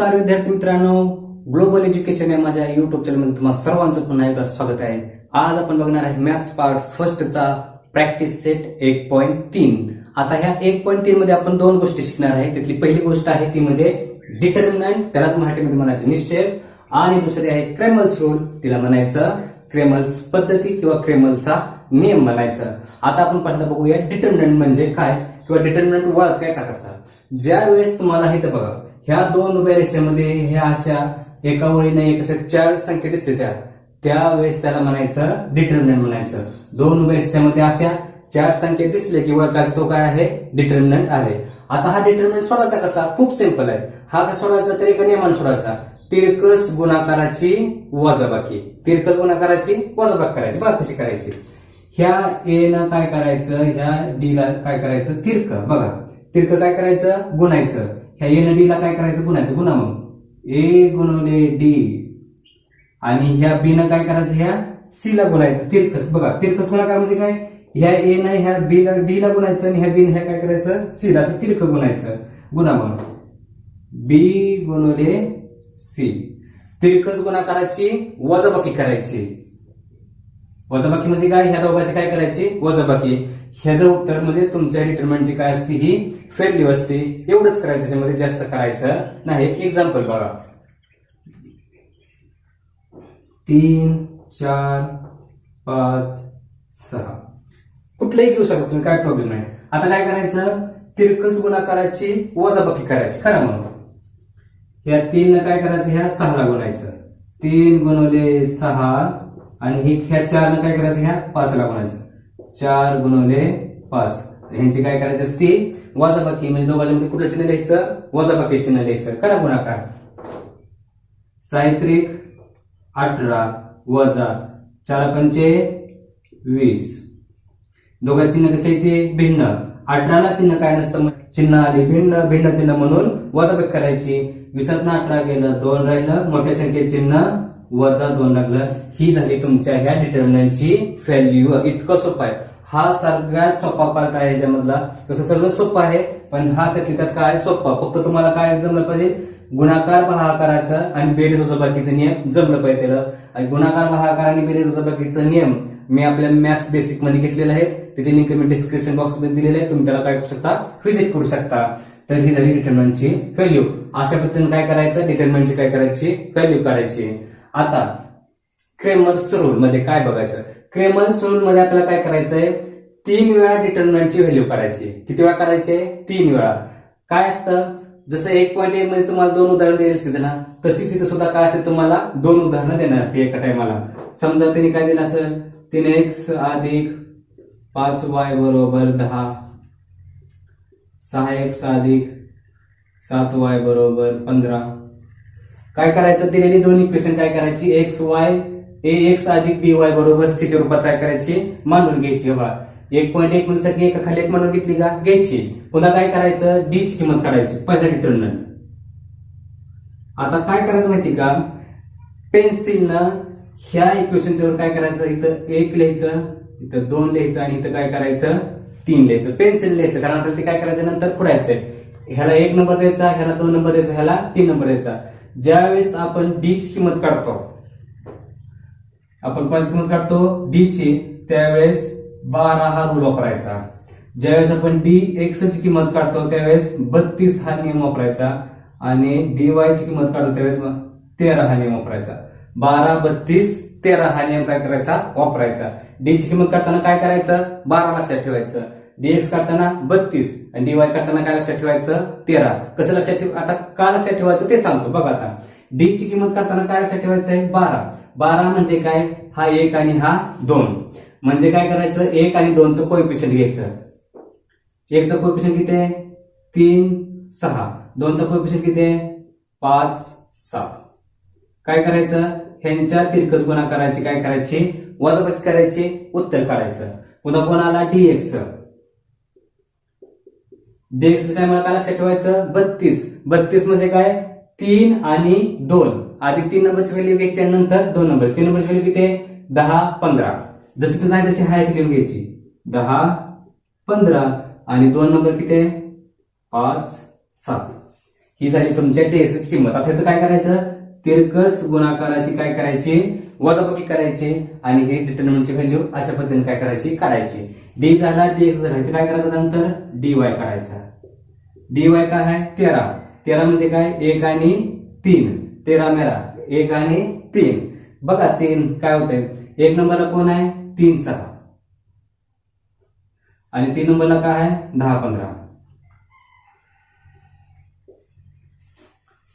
नमस्कार विद्यार्थी मित्रांनो, ग्लोबल एज्युकेशन या माझ्या युट्यूब चॅनलमध्ये तुम्हाला सर्वांचं पुन्हा एकदा स्वागत आहे. आज आपण बघणार आहे मॅथ्स पार्ट फर्स्टचा प्रॅक्टिस सेट 1.3. आता ह्या 1.3 मध्ये आपण दोन गोष्टी शिकणार आहे. त्यातली पहिली गोष्ट आहे ती म्हणजे डिटर्मिनंट, त्यालाच मराठीमध्ये म्हणायचं निश्चय, आणि दुसरी आहे क्रेमल्स रूल, तिला म्हणायचं क्रेमल्स पद्धती किंवा क्रेमलचा नियम म्हणायचं. आता आपण पहिल्यांदा बघूया डिटर्मिनंट म्हणजे काय किंवा डिटर्मिनंट ओळखायचा कसा. ज्या वेळेस तुम्हाला इथं बघा ह्या दोन उभ्या रेषेमध्ये ह्या अशा एका ओळीने एक अशा चार संख्या दिसते त्यावेळेस त्याला म्हणायचं डिटर्मिनंट म्हणायचं. दोन उभ्या रेषेमध्ये अशा चार संख्या दिसले की ओळखायचा तो काय आहे, डिटर्मिनंट आहे. आता हा डिटर्मिनंट सोडवायचा कसा, खूप सिंपल आहे. हा कसा सोडवायचा तर एका नियमाने सोडवायचा. तिरकस गुणाकाराची वजाबाकी, तिरकस गुणाकाराची वजाबाकी करायची. बघा कशी करायची. ह्या ए न काय करायचं, ह्या डी ला काय करायचं, तिरक बघा तिरक काय करायचं, गुणायचं. ह्या ए न डी ला काय करायचं, गुणायचं. गुणा मग ए गुणवले डी, आणि ह्या बी न काय करायचं, ह्या सी ला गुणायचं. तिरकस बघा, तिरकस गुणाकार म्हणजे काय, ह्या ए न ह्या बी ला डी ला गुणायचं आणि ह्या बी न ह्या काय करायचं, सी ला. असं तिरक गुणायचं. गुणा मग बी गुणवले सी. तिरकस गुणाकाराची वजाबाकी करायची. वजाबाकी म्हणजे काय, ह्या दोघांची काय करायची, वजाबाकी. ह्याचं उत्तर म्हणजे तुमच्या डिटर्मिनंटची काय असते, ही व्हॅल्यू असते. एवढंच करायचं, त्याच्यामध्ये जास्त करायचं नाही. एक एक्झाम्पल बघा. 3, 4, 5, 6 कुठलंही घेऊ शकता तुम्ही, काय प्रॉब्लेम नाही. आता काय करायचं, तिरकस गुणाकाराची वजाबाकी करायची. खरं म्हणून ह्या 3 न काय करायचं, ह्या 6 ला गुणायचं. 3 गुणवले 6, आणि ह्या 4 न काय करायचं, ह्या 5 ला गुणायचं. 4 गुणवले 5. ह्यांची काय करायची असते, वजाबाकी. म्हणजे दोघांच्या मध्ये कुठलं चिन्ह लिहायचं, वजाबाकी चिन्ह लिहायचं. करा गुणाकार. साहित्रिक 18 वजा 4 पंचे 20. दोघा चिन्ह कसे येते, भिन्न. 18 ला चिन्ह काय नसतं, चिन्ह आली भिन्न, भिन्न चिन्ह म्हणून वजाबाकी करायची. 20 18 गेलं, 2 राहिलं, मोठ्या संख्येत चिन्ह वजा 2 लागलं. ही झाली तुमच्या ह्या डिटर्मिनंटची व्हॅल्यू. इतकं सोपं आहे. हा सगळ्यात सोपा पार्ट आहे ह्याच्यामधला. तसं सगळं सोपं आहे, पण हा त्यात काय सोपा, फक्त तुम्हाला काय जमलं पाहिजे, गुणाकार भागाकाराचा आणि बेरीज वजाबाकीचा नियम जमलं पाहिजे त्याला. आणि गुणाकार भागाकार आणि बेरीज वजाबाकीचा नियम मी आपल्या मॅथ्स बेसिक मध्ये घेतलेले आहेत. त्याची लिंक मी डिस्क्रिप्शन बॉक्स मध्ये दिलेली आहे. तुम्ही त्याला काय करू शकता, व्हिजिट करू शकता. तर ही झाली डिटर्मिनंटची व्हॅल्यू. अशा पद्धतीने काय करायचं, डिटर्मिनंटची काय करायची, व्हॅल्यू काढायची. आता क्रेमर्स रूल मध्ये काय बघायचं. क्रेमर्स रूल मध्ये आपल्याला काय करायचंय, 3 वेळा डिटर्मिनंटची व्हॅल्यू काढायची. किती वेळा काढायचे, 3 वेळा. काय असतं, जसं 1.1 मध्ये तुम्हाला 2 उदाहरण दिली असते ना, तशीच इथं सुद्धा काय असेल, तुम्हाला 2 उदाहरणं देणार ते एका टायमाला. समजा त्यांनी काय दिलं असेल, 3x अधिक 5y बरोबर 10, 6x अधिक 7y बरोबर 15. काय करायचं, दिलेली दोन इक्वेशन काय करायची, एक्स वाय ax अधिक by बरोबर c च्या रूपात काय करायची, मांडून घ्यायची. बघा 1.1 मध्ये एका खाली एक मांडून घेतली का, घ्यायची. पुन्हा काय करायचं, d ची किंमत काढायची, पहिला डिटर्मिनंट. आता काय करायचं माहिती का, पेन्सिलनं ह्या इक्वेशनच्या वर काय करायचं, इथं 1 लिहायचं, इथं 2 लिहायचं, आणि इथं काय करायचं, 3 लिहायचं. पेन्सिल लिहायचं, कारण आपल्याला ते काय करायचं, नंतर खुडायचंय. ह्याला 1 नंबर द्यायचा, ह्याला 2 नंबर द्यायचा, ह्याला 3 नंबर द्यायचा. ज्यावेळेस आपण डी ची किंमत काढतो, आपण कोणाची किंमत काढतो, डी ची, त्यावेळेस 12 हा रूल वापरायचा. ज्यावेळेस आपण डी एक्स ची किंमत काढतो त्यावेळेस 32 हा नियम वापरायचा, आणि डी वाय ची किंमत काढतो त्यावेळेस 13 हा नियम वापरायचा. 12, 32, 13 हा नियम काय करायचा, वापरायचा. डी ची किंमत काढताना काय करायचं, 12 लक्षात ठेवायचं. डीएक्स काढताना 32 आणि डीवाय काढताना काय लक्षात ठेवायचं, 13. कसं लक्षात ठेव, आता का लक्षात ठेवायचं ते सांगतो. बघा आता डी ची किंमत काढताना काय लक्षात ठेवायचं आहे, 12. 12 म्हणजे काय, हा 1 आणि हा 2. म्हणजे काय करायचं, 1 आणि 2 चं कोएफिशियंट घ्यायचं. 1 चं कोएफिशियंट किती आहे, 3, 6. 2 चं कोएफिशियंट किती आहे, 5, 7. काय करायचं, ह्यांच्या तिरकस गुणाकाराची काय करायची, वजाबाकी करायची, उत्तर काढायचं. पुन्हा कोण आला, डीएक्स. डीएक्स टाइमला काय लक्षात ठेवायचं, 32. 32 म्हणजे काय, 3 आणि 2. आधी 3 नंबरची व्हॅल्यू घ्यायची आणि नंतर 2 नंबर. 3 नंबरची व्हॅल्यू किती आहे, 10, 15. जशी की नाही तशी हायची लिहून घ्यायची, 10, 15. आणि 2 नंबर किती आहे, 5, 7. ही झाली तुमच्या dx ची किंमत. आता इथं काय करायचं, तिरकस गुणाकाराची काय करायची, वजाबाकी करायची आणि ही डिटर्मिनंटची व्हॅल्यू अशा पद्धतीने काय करायची, काढायची. डी झाला dx झाला, इथे काय करायचं नंतर dy काढायचा. dy काय आहे 13. 13 म्हणजे काय 1 आणि 3. 13 मेरा 1 आणि 3. बघा 3 काय होतंय, 1 नंबरला कोण आहे 3 6 आणि 3 नंबरला काय आहे 10 15.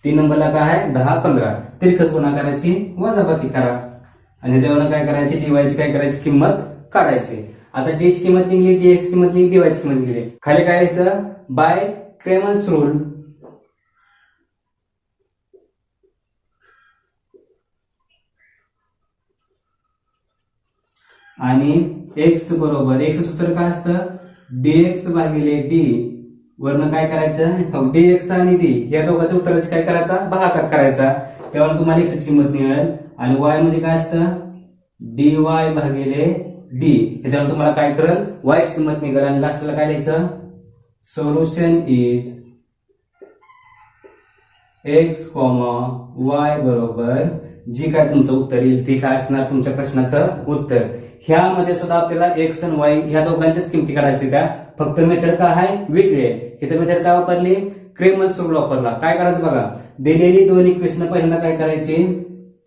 3 नंबरला काय आहे 10 15. तिरकस गुणाकाराची वजाबाकी करा आणि ह्याच्यावर काय करायची, dy ची काय करायची किंमत काढायची. आता d ची किंमत निघली, dx ची किंमत निघली, dy ची किंमत निघली. खाली काय लिहायचं, बाय क्रेमन्स रूल आणि x बरोबर, x सूत्र काय असतं dx भागिले d वरनं काय करायचं, dx आणि d या दोघांच्या उत्तराची काय करायचा, भागाकार करायचा. त्यावर तुम्हाला x ची किंमत मिळेल आणि y म्हणजे काय असतं dy भागिले d. ह्याच्यावर तुम्हाला काय करेल, y ची किंमत निघेल आणि लास्टला काय लिहायचं, सोल्युशन इज x, y बरोबर जी काय तुमचं उत्तर येईल ती काय असणार तुमच्या प्रश्नाचं उत्तर. ह्यामध्ये सुद्धा आपल्याला x आणि y ह्या दोघांच्याच किमती काढायची का, फक्त मेथड काय आहे वेगळी आहे. इथे मेथड काय वापरली, क्रेमन्स रूल वापरला. काय करायचं बघा, दिलेली दोन इक्वेशन पहिल्यांदा काय करायची,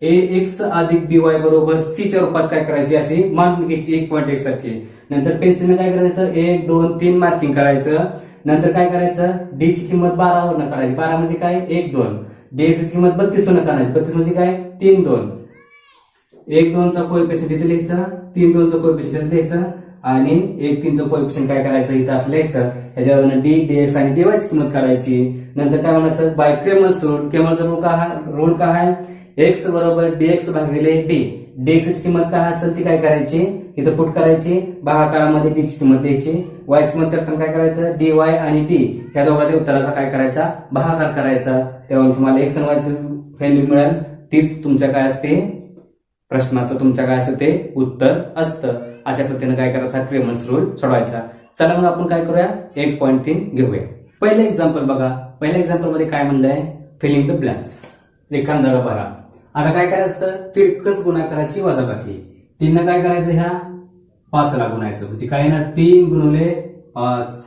ax अधिक by बरोबर c च्या रूपात काय करायची अशी मांडून घ्यायची 1.1 सारखी. नंतर पेन्सिलने काय करायचं, 1 2 3 मार्किंग करायचं. नंतर काय करायचं, d ची किंमत 12 वरनं काढायची. 12 म्हणजे काय 1 2. dx ची किंमत 32 वरनं काढायची. 32 म्हणजे काय 3 2. 1 2 चा कोएफिशियंट इथे लिहायचा, 3 2 चा कोएफिशियंट लिहायचा आणि 1 3 चा कोएफिशियंट काय करायचं इथं असं लिहायचं. ह्याच्यावरून d dx आणि dy ची किंमत काढायची. नंतर काय म्हणायचं, बाय क्रेमन्स रूल. क्रेमन्स रूल काय आहे, x बरोबर dx भागिले d. dx ची किंमत काय असेल ती काय करायची, इथं पुट करायची, भागाकारामध्ये d ची किंमत लिहायची. y ची किंमत करताना काय करायचं, dy आणि d या दोघांच्या उत्तराचा काय करायचा, भागाकार करायचा. त्यामुळे तुम्हाला x आणि y ची व्हॅल्यू मिळेल, तीच तुमच्या काय असते प्रश्नाचं तुमच्या काय असतं ते उत्तर असतं. अशा पद्धतीने काय करायचा, क्रेमन्स रूल सोडवायचा. चला मग आपण काय करूया, 1.3 घेऊया. पहिलं एक्झाम्पल बघा. पहिल्या एक्झाम्पल मध्ये काय म्हणलंय, फिलिंग द ब्लँक्स, रेखांना जागा भरा. आता काय करायचं असतं, तिरकस गुणाकाराची वजाबाकी. 3 काय करायचं, ह्या 5 ला गुणायचं. म्हणजे काय येणार 3 गुणिले 5.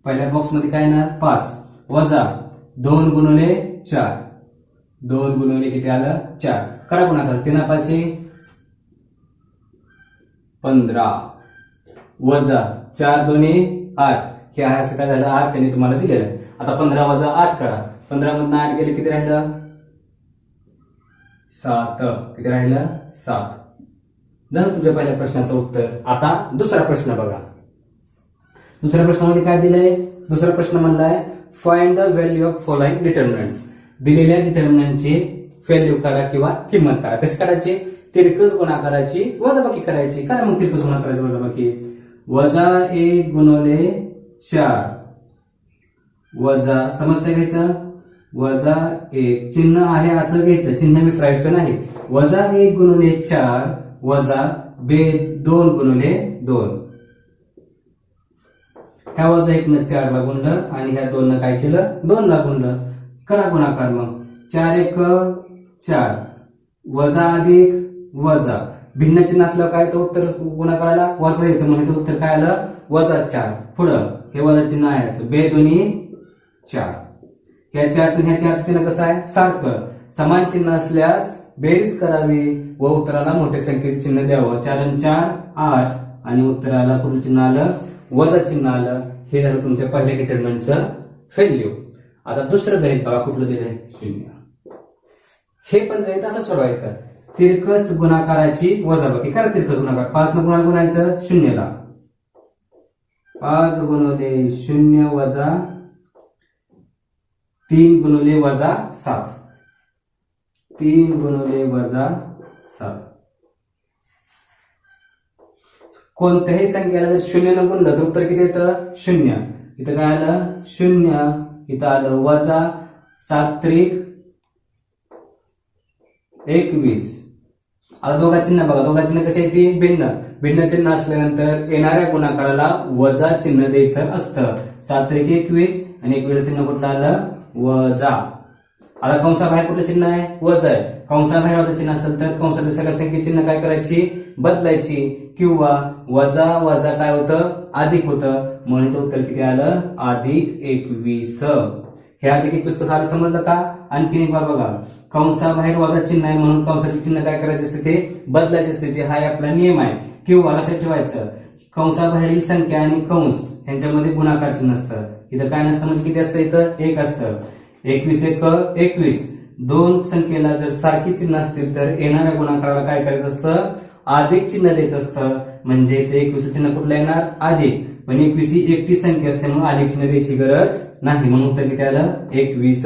पहिल्या बॉक्स मध्ये काय येणार 5 वजा 2 गुणिले 4. 2 गुणिले किती आलं 4. करा गुणाकार, 3 5 15 वजा 4 2 8. हे आहे असं काय झालं 8 त्यांनी तुम्हाला दिलेलं. आता 15 वजा 8 करा. 15 मधून 8 गेले किती राहिलं 7. किती राहिलं 7. झालं तुमच्या पहिल्या प्रश्नाचं उत्तर. आता दुसरा प्रश्न बघा. दुसऱ्या प्रश्नामध्ये काय दिलंय, दुसरा प्रश्न म्हणलाय find the value of following determinants. दिलेल्या डिटर्मिनंटची व्हॅल्यू काढा किंवा किंमत काढा. कशी काढायची, तिरकस गुणाकाराची वजाबाकी करायची. काय मग तिरकस गुणाकाराची वजाबाकी, वजा 1 गुणिले 4 वजा, समजतंय का इथं, वजा 1 चिन्ह आहे असं घ्यायचं, चिन्ह विसरायचं नाही. वजा 1 गुणिले 4 वजा 2 गुणिले 2. ह्या वजा 1 न 4 ला गुणलं आणि ह्या 2 न काय केलं 2 ला गुणलं. करा गुणाकार मग, 4 1 4 वजा अधिक वजा, भिन्न चिन्ह असल्यावर काय तर उत्तर गुणाकाराला वजा येतं, म्हणजे उत्तर काय आलं वजा 4. पुढं हे वजा चिन्ह आहे, 2 2 4. ह्या 4 ह्या 4 चिन्ह कसं आहे सारखं, समान चिन्ह असल्यास बेरीज करावी व उत्तराला मोठे संख्येचे चिन्ह द्यावं. 4 आणि 4 8 आणि उत्तराला कुठलं चिन्ह आलं वजा चिन्ह आलं. हे झालं तुमच्या पहिल्या डिटर्मिनंटचं व्हॅल्यू. आता दुसरं गणित बघा कुठलं दिलंय 0. हे पण गणित असं सोडवायचं, तिरकस गुणाकाराची वजाबाकी करा. तिरकस गुणाकार 5 न गुणाला गुणायचं 0 ला, 5 गुणिले 0 वजा 3 गुणिले वजा 7. 3 गुणिले वजा 7. कोणत्याही संख्येला जर 0 न गुणलं तर उत्तर किती येतं 0. इथं काय आलं 0, इथं आलं वजा 7 त्रिक 21. आता दोघा चिन्ह बघा, दोघा चिन्ह कशी येते भिन्न. भिन्न चिन्ह असल्यानंतर येणाऱ्या गुणाकाराला वजा चिन्ह द्यायचं असतं. 7 त्रिक 21 आणि 21 चिन्ह कुठलं आलं वजा. आता कंसाबाहेर कुठलं चिन्ह आहे? वजा आहे. कंसाबाहेर वजा चिन्ह असेल तर कंसातील सगळ्या संख्येची चिन्ह काय करायची? बदलायची. किंवा वजा वजा काय होतं? अधिक होतं. म्हणून उत्तर किती आलं? अधिक 21. हे अधिक 21 कसं आलं समजलं का? आणखीन एक बार बघा, कंसाबाहेर वजा चिन्ह आहे म्हणून कंसातील चिन्ह काय करायचे असते? ते बदलायचे असते. ते हा आपला नियम आहे. किंवा लक्षात ठेवायचं, कंसाबाहेरील संख्या आणि कंस यांच्यामध्ये गुणाकार चिन्ह असतं. इथं काय नसतं म्हणजे किती असतं? इथं 1 असतं. 21 एक 21. दोन संख्येला जर सारखी चिन्ह असतील तर येणाऱ्या गुणाकाराला काय करायचं असतं? अधिक चिन्ह द्यायचं असतं. म्हणजे इथे 21 चिन्ह कुठलं येणार? अधिक. पण 21 ही एकटी संख्या असल्यामुळे अधिक चिन्ह द्यायची गरज नाही. म्हणून उत्तर किती आलं? 21.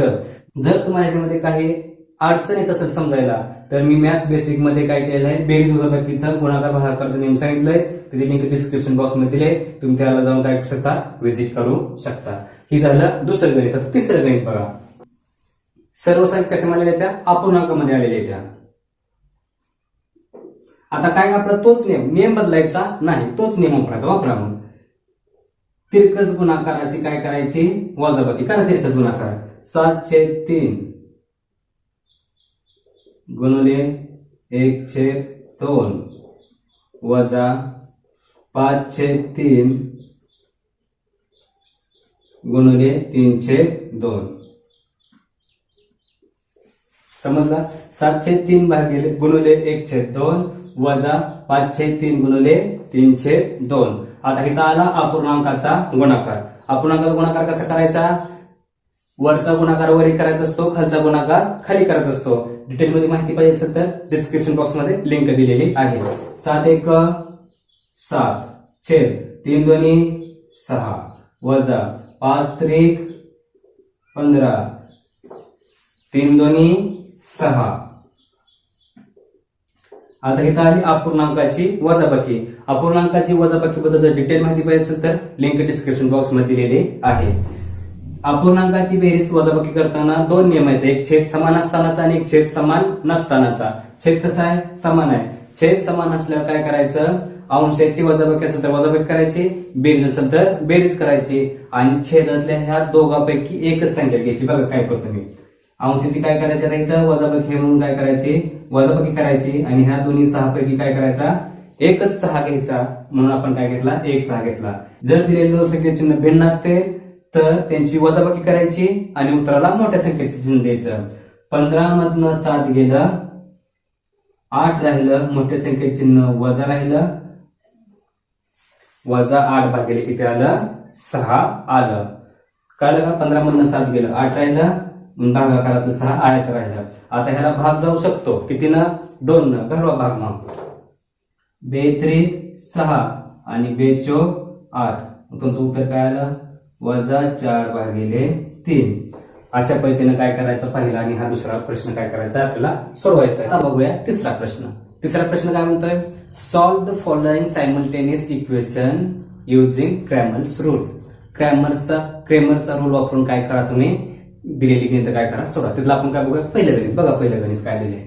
जर तुम्हाला याच्यामध्ये काही अडचण येत असेल समजायला तर मी मॅथ्स बेसिक मध्ये काय केलेलं आहे? बेरीज वजाबाकीचा गुणाकार भागाकारचा नियम सांगितलंय. त्याची लिंक डिस्क्रिप्शन बॉक्स मध्ये दिले. तुम्ही त्याला जाऊन काय करू शकता? व्हिजिट करू शकता. ही झालं दुसरं गणित. आता तिसरं गणित बघा. सर्व संख्या कशा आलेल्या त्या? अपूर्णांकामध्ये आलेल्या त्या. आता काय आपला तोच नियम बदलायचा नाही. तोच नियम वापरा म्हणून. तिरकस गुणाकाराची काय करायची? वजाबाकी करा. तिरकस गुणाकार 7/3 गुणिले 1/2 वजा 5/3 गुणिले 3/2. समजला? 7/3 भागिले गुणिले 1/2 वजा 5/3 गुणिले 3/2. आता इथं आला अपूर्णांकाचा गुणाकार. अपूर्णांकाचा गुणाकार कसा करायचा? वरचा गुणाकार वरी करायचा असतो, खालचा गुणाकार खाली करायचा असतो. डिटेलमध्ये माहिती पाहिजे असेल तर डिस्क्रिप्शन बॉक्स मध्ये लिंक दिलेली आहे. 7 7 छेद 3 2 6 वजा 5 3 15 3 2 6. आता इथं आली अपूर्णांकाची वजाबाकी. अपूर्णांकाची वजाबाकी बद्दल जर डिटेल माहिती पाहिजे असेल तर लिंक डिस्क्रिप्शन बॉक्स मध्ये दिलेली आहे. अपूर्णांकाची बेरीज वजाबाकी करताना दोन नियम आहेत. एक छेद समान असतानाचा आणि एक छेद समान नसतानाचा. छेद कसा आहे? समान आहे. छेद समान असल्यावर काय करायचं? अंशाची वजाबाकी असेल तर वजाबाकी करायची, बेरीज असेल तर बेरीज करायची. आणि छेदातल्या ह्या दोघांपैकी एकच संख्या घ्यायची. बघा काय करतो मी. अंशाची काय करायची? आता इथं वजाबाकी म्हणून काय करायची? वजाबाकी करायची. आणि ह्या दोन्ही 6 पैकी काय करायचा? एकच 6 घ्यायचा. म्हणून आपण काय घेतला? 1 6 घेतला. जर दिलेले दोन संख्येचे चिन्ह भिन्न असते तर त्यांची वजाबाकी करायची आणि उत्तराला मोठ्या संख्येचे चिन्ह द्यायचं. 15 मधनं 7 गेलं, 8 राहिलं, मोठ्या संख्येचे चिन्ह वजा राहिलं. वजा 8 भागिले किती आलं? 6 आलं. कळलं का? 15 मधनं 7 गेलं, 8 राहिलं, भागाकारातलं 6 आयच राहिलं. आता ह्याला भाग जाऊ शकतो. कितीनं? 2 न. घरवा भाग मग 2 6 आणि 2 8. तुमचं उत्तर काय आलं? वजा 4 भागिले 3. अशा पद्धतीनं काय करायचं पहिला आणि हा दुसरा प्रश्न काय करायचा आपल्याला सोडवायचा आहे. आता बघूया तिसरा प्रश्न. तिसरा प्रश्न काय म्हणतोय? Solve the following simultaneous equation using Cramer's rule. क्रेमरचा रूल वापरून काय करा तुम्ही? दिलेली गणित काय करा? सोडा. तिथलं आपण काय बघूया? पहिलं गणित बघा. पहिलं गणित काय दिले?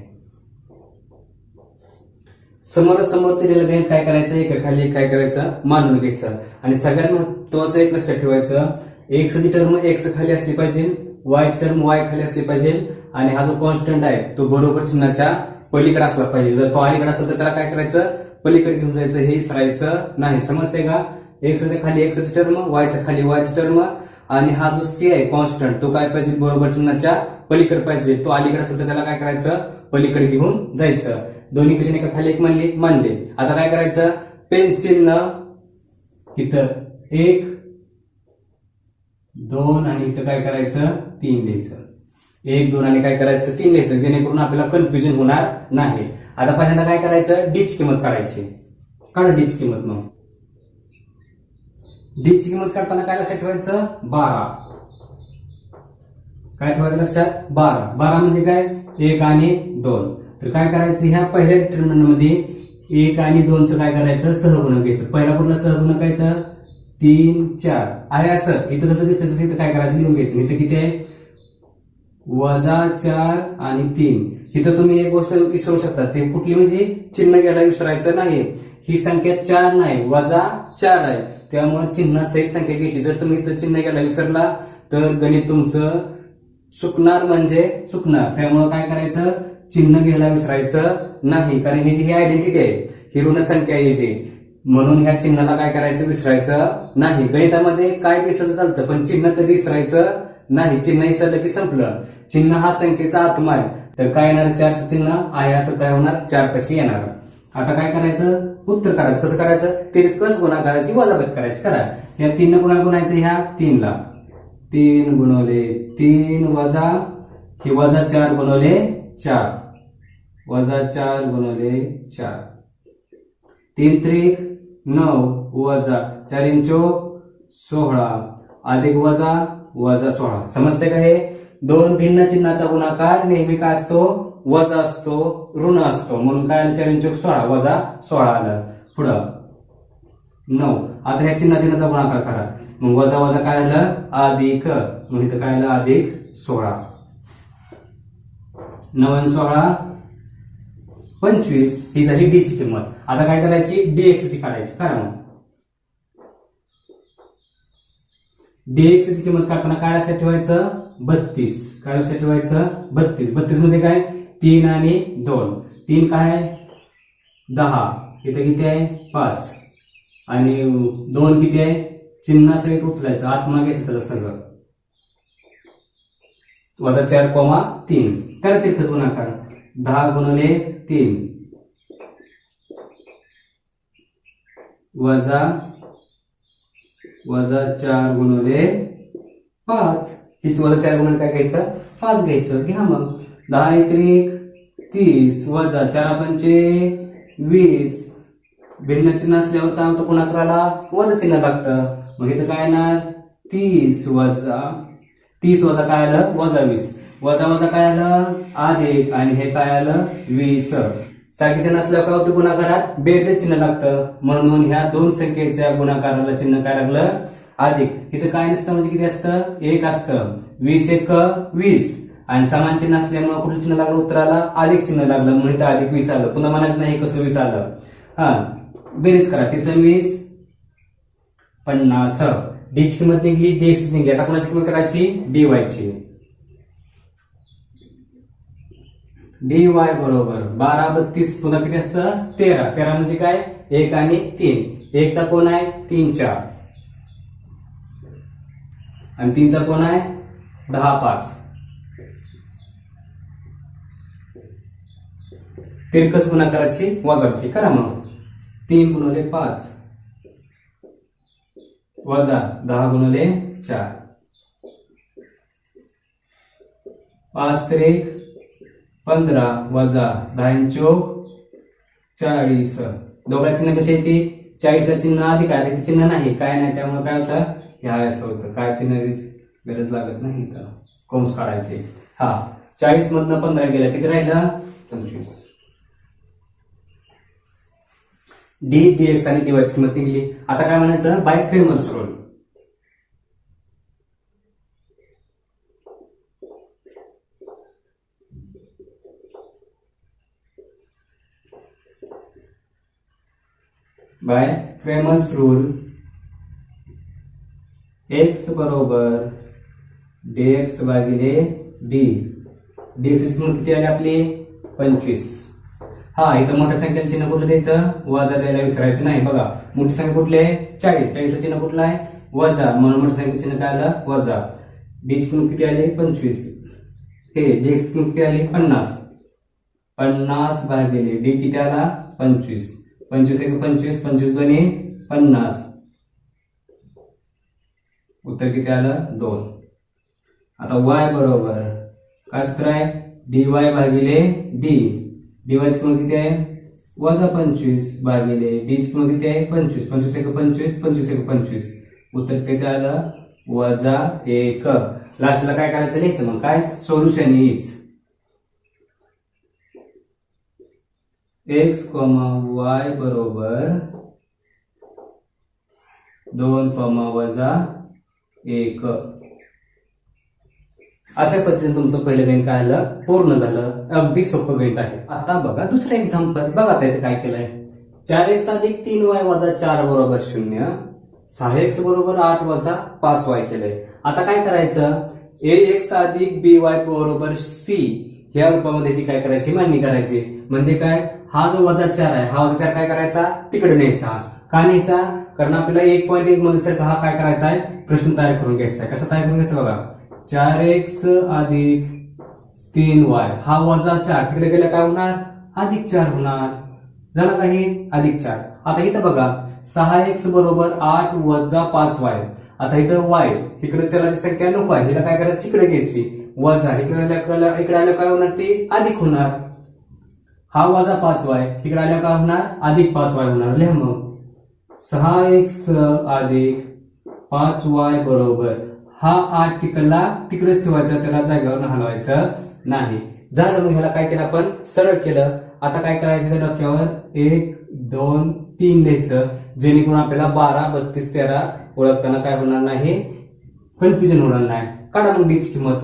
समोर दिलेलं गणित काय करायचं? एकाखाली काय करायचं? मांडून घ्यायचं. आणि सगळ्यात महत्वाचं एक लक्षात ठेवायचं, एक्सची टर्म एक्स खाली असली पाहिजे, वायची टर्म वाय खाली असली पाहिजे. आणि हा जो कॉन्स्टंट आहे तो बरोबर चिन्हाच्या पलीकडे असला पाहिजे. जर तो अलीकडे असेल तर त्याला काय करायचं? पलीकडे घेऊन जायचं. हे सरायचं नाही. समजते का? एक्सच्या खाली एक्सची टर्म, वायच्या खाली वायची टर्म. आणि हा जो सी आहे कॉन्स्टंट तो काय पाहिजे? बरोबर चिन्हाच्या पलीकडे पाहिजे. तो अलीकडे असेल तर त्याला काय करायचं? पलीकडे घेऊन जायचं. दोन्ही इक्वेशन एका खाली एक मानले. आता काय करायचं? पेन्सिलनं इथं 1 2 आणि इथं काय करायचं? 3 द्यायचं. 1 2 आणि काय करायचं? 3 द्यायचं. जेणेकरून आपल्याला कन्फ्युजन होणार नाही. आता पहिल्यांदा काय करायचं? डीची किंमत काढायची. काढा डीची किंमत. मग डीची किंमत काढताना काय लक्षात ठेवायचं? 12. काय ठेवायचं लक्षात? 12. 12 म्हणजे काय? 1 आणि 2. तर काय करायचं? ह्या पहिल्या डिटर्मिनंट मध्ये 1 आणि 2चं काय करायचं? सहगुणक घ्यायचं. पहिला कुठला सहगुणक आहे? तर 3 4 आहे. असं इथं जसं दिसतं तसं इथं काय करायचं? लिहून घ्यायचं. इथं किती आहे? वजा 4 आणि 3. इथं तुम्ही एक गोष्ट विसरू शकता. ते कुठली म्हणजे चिन्ह घ्यायला विसरायचं नाही. ही संख्या 4 नाही, वजा 4 आहे. त्यामुळे चिन्हात सहित संख्या घ्यायची. जर तुम्ही इथं चिन्ह घ्यायला विसरला तर गणित तुमचं चुकणार म्हणजे चुकणार, त्यामुळे काय करायचं, चिन्ह घ्यायला विसरायचं नाही, कारण ही जी ही आयडेंटिटी आहे, ही ऋण संख्या आहे जी, म्हणून ह्या चिन्हाला काय करायचं, विसरायचं नाही. गणितामध्ये काय विसरलं चालतं, पण चिन्ह कधी विसरायचं नाही. चिन्ह विसरलं की संपलं. चिन्ह हा संख्येचा आत्मा आहे, तर काय येणार, 4चं चिन्ह आहे असं काय होणार, 4 कशी येणार. आता काय करायचं, उत्तर काढायचं. कसं करायचं, तिरकस गुणाकाराची वजाबाकी करायची. करा, या 3 गुणा गुणायचं, ह्या 3ला 3 गुणवले 3 वजा ही वजा 4 गुणवले 4 वजा 4 गुणवले 4, 3 त्रिक 9 वजा 4 चोक 16 अधिक वजा वजा 16. समजते का हे? दोन भिन्न चिन्हाचा गुणाकार नेहमी काय असतो, वजा असतो, ऋण असतो, म्हणून काय 4 चोक 16 वजा 16 आलं. पुढं 9. आता ह्या चिन्हाचा गुणाकार करा, मग वजा वजा काय आलं, अधिक, मग इथं काय आलं, अधिक 16. 9 16 25 ही झाली डी ची किंमत. आता काय करायची, डीएक्स ची काढायची. करा मग डीएक्स ची किंमत काढताना काय लक्षात ठेवायचं, 32. काय लक्षात ठेवायचं, 32. 32 म्हणजे काय, 3 आणि 2. 3 काय आहे, 10. इथे किती आहे, 5. आणि 2 किती आहे, चिन्ह सहित उचलायचं, आत्मा घ्यायचं त्याचं सगळं, वजा 4,3. करा तिरकस गुणाकार, 10 गुणिले 3 वजा वजा 4 गुणिले 5. इथे वजा 4 गुणिले काय घ्यायचं, 5 घ्यायचं. घ्या मग, 10 त्रिक 30 वजा 4 पंचे 20. भिन्न चिन्ह असल्यावर काय होतं, गुणाकाराला वजा चिन्ह लागतं, मग इथं काय येणार, 30 वजा काय आलं, वजा 20. वजा वजा काय आलं, अधिक, आणि हे काय आलं, 20. सारखी चिन्ह असल्यावर काय होतं, गुणाकारात बेरजेच चिन्ह लागतं, म्हणून ह्या दोन संख्येच्या गुणाकाराला चिन्ह काय लागलं, अधिक. इथं काय नसतं, म्हणजे किती असतं, 1 असतं. 20 1 20, आणि समान चिन्ह असल्यामुळे कुठलं चिन्ह लागलं, उत्तराला अधिक चिन्ह लागलं, म्हणून इथं अधिक 20 आलं. पुन्हा म्हणायचं नाही कसं 20 आलं. हा, बेरीज करा, 30 50. डी ची किंमत निघली, डीएक्स निघली. आता कोणाची किंमत करायची, डीवाय ची. डीवाय बरोबर 12 32, पुन्हा किती असतं, 13. 13 म्हणजे काय, 1 आणि 3. 1 चा कोण आहे, 3 4, आणि 3 चा कोण आहे, 10 5. तिरकस गुणाकाराची वजाबाकी करा मग. 3 गुणिले 5 वजा 10 गुणिले 4, 5 त्रिक 15 वजा 10 चोक 40. दोघा चिन्ह कशी येते, 40चं चिन्ह अधिक आहे, ते चिन्ह नाही, काय नाही, त्यामुळे काय होतं, ह्या असं होतं, काय चिन्ह गरज लागत नाही, इथं कंस काढायचे. हा, 40 मधनं 15 गेलं, किती राहिलं, 25. डी डीएक्स आणि डीवाय ची किंमत निघली. आता काय म्हणायचं, bye Cramer's rule. Bye Cramer's rule, x बरोबर डीएक्स भागिले डी. डीएक्स ची किंमत किती आली आपली, 25. हा, इथं मोठ्या संख्येला चिन्ह कुठलं द्यायचं, वजा द्यायला विसरायचं नाही. बघा, मोठी संख्या कुठली आहे, 40. 40चं चिन्ह कुठलं आहे, वजा, म्हणून मोठ्या संख्येचं चिन्ह काय आलं, वजा. डी ची किंमत किती आली, 25. हे डीएक्स ची किंमत किती आली, 50. 50 भागिले डी किती आला, 25. 25 1 25, 25 2 50. उत्तर किती आलं, 2. आता वाय बरोबर काय सूत्र आहे, डीवाय भागिले डी. डीवाय ची किंमत किती आहे, वजा 25 भागिले डी ची किंमत किती आहे, 25. 25 1 25, 25 1 25. उत्तर किती आलं, वजा 1. लास्टला काय करायचं, लिहायचं मग काय, सोल्युशन इज एक्स वाय बरोबर 2 वजा 1. अशा पद्धतीने तुमचं पहिलं गणित काय आलं, पूर्ण झालं. अगदी सोपं गणित आहे. आता बघा दुसरं एक्झाम्पल. बघा आता इथे काय केलंय, 4x अधिक 3y वजा 4 बरोबर 0, 6x बरोबर 8 वजा 5y केलंय. आता काय करायचं, ए एक्स अधिक बी वाय बरोबर सी ह्या रूपामध्ये जी काय करायची मांडणी करायची. म्हणजे काय, हा जो -4 आहे हा -4 काय करायचा तिकडे न्यायचा. का न्यायचा, कारण आपल्याला 1.1 मध्ये सारखा हा काय करायचा आहे प्रश्न तयार करून घ्यायचा आहे. कसा तयार करून घ्यायचा बघा, 4x अधिक 3y हा -4 तिकडे गेला काय होणार +4 होणार. झालं का हे +4. आता इथं बघा 6x बरोबर 8 - 5y. आता इथं y इकडे चलाची संख्या नको आहे, हिला काय करायचं इकडे घ्यायची वजा, इकडे आलं काय होणार ते अधिक होणार. हा -5y इकडे आलं काय होणार +5y होणार. लिहा मग 6x अधिक 5y बरोबर हा 8 तिकडेच ठेवायचा, त्याला जागेवर हलवायचं नाही. झालं. मग ह्याला काय केलं आपण सरळ केलं. आता काय करायचं डोक्यावर 1 2 3 लिहायचं, जेणेकरून आपल्याला 12 32 13 ओळखताना काय होणार नाही, कन्फ्युजन होणार नाही. काढा मग डी ची किंमत.